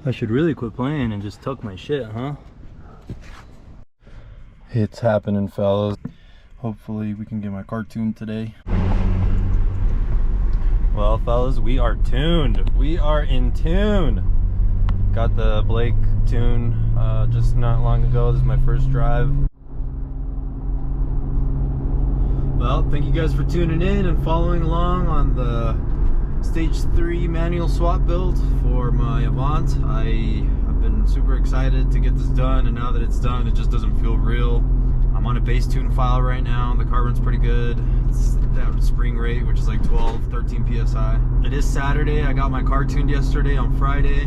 I should really quit playing and just tuck my shit, huh? It's happening, fellas. Hopefully we can get my car tuned today. Well, fellas, we are tuned. We are in tune. Got the Blake tune just not long ago. This is my first drive. Well, thank you guys for tuning in and following along on the Stage 3 manual swap build for my Avant. I have been super excited to get this done, and now that it's done, it just doesn't feel real. I'm on a base tune file right now. The car runs pretty good. It's at spring rate, which is like 12, 13 PSI. It is Saturday. I got my car tuned yesterday on Friday.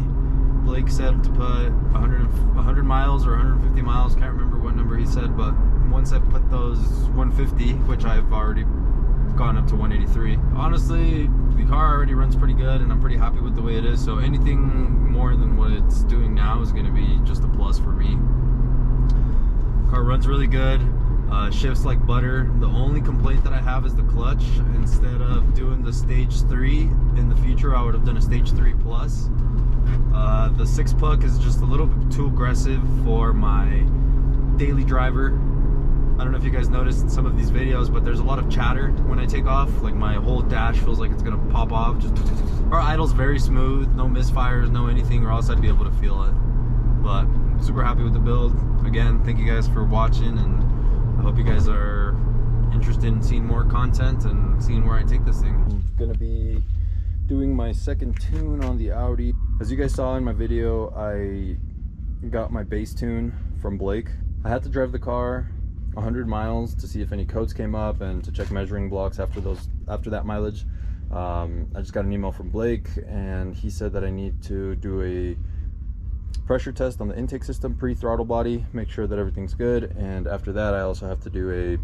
Blake said to put 100 miles or 150 miles. Can't remember what number he said, but once I put those 150, which I've already gone up to 183. Honestly, the car already runs pretty good and I'm pretty happy with the way it is, so anything more than what it's doing now is going to be just a plus for me. Car runs really good, shifts like butter. The only complaint that I have is the clutch. Instead of doing the stage 3 in the future, I would have done a stage 3 plus. The 6-puck is just a little bit too aggressive for my daily driver. I don't know if you guys noticed in some of these videos, but there's a lot of chatter when I take off. Like my whole dash feels like it's gonna pop off. Our idle's very smooth, no misfires, no anything, or else I'd be able to feel it. But I'm super happy with the build. Again, thank you guys for watching, and I hope you guys are interested in seeing more content and seeing where I take this thing. I'm gonna be doing my second tune on the Audi. As you guys saw in my video, I got my base tune from Blake. I had to drive the car 100 miles to see if any codes came up and to check measuring blocks after that mileage. I just got an email from Blake, and he said that I need to do a pressure test on the intake system pre-throttle body, make sure that everything's good, and after that I also have to do a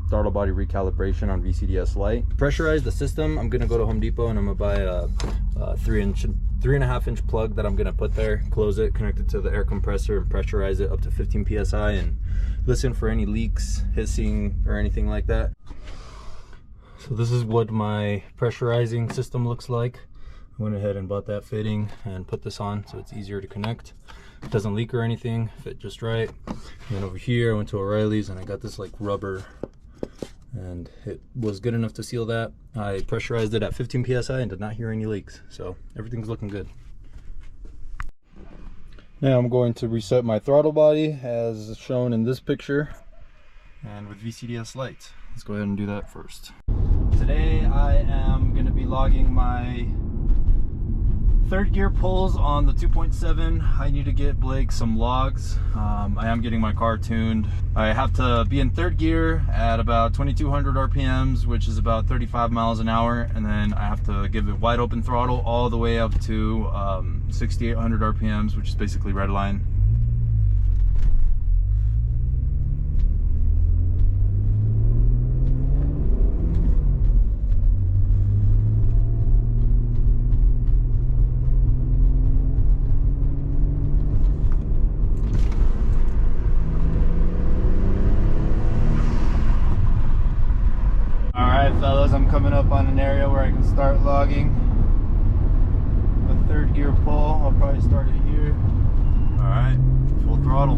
throttle body recalibration on VCDS Lite. Pressurize the system. I'm gonna go to Home Depot and I'm gonna buy a 3.5 inch plug that I'm gonna put there, close it, connect it to the air compressor, and pressurize it up to 15 PSI and listen for any leaks, hissing, or anything like that. So this is what my pressurizing system looks like. I went ahead and bought that fitting and put this on so it's easier to connect. It doesn't leak or anything, fit just right. And then over here I went to O'Reilly's and I got this like rubber, and it was good enough to seal that. I pressurized it at 15 PSI and did not hear any leaks, so everything's looking good. Now I'm going to reset my throttle body as shown in this picture, and with VCDS Lite. Let's go ahead and do that first. Today I am going to be logging my third gear pulls on the 2.7. I need to get Blake some logs. I am getting my car tuned. I have to be in third gear at about 2200 RPMs, which is about 35 miles an hour, and then I have to give it wide open throttle all the way up to 6800 RPMs, which is basically red line. Fellas, I'm coming up on an area where I can start logging the third gear pull. I'll probably start it here. All right, full throttle.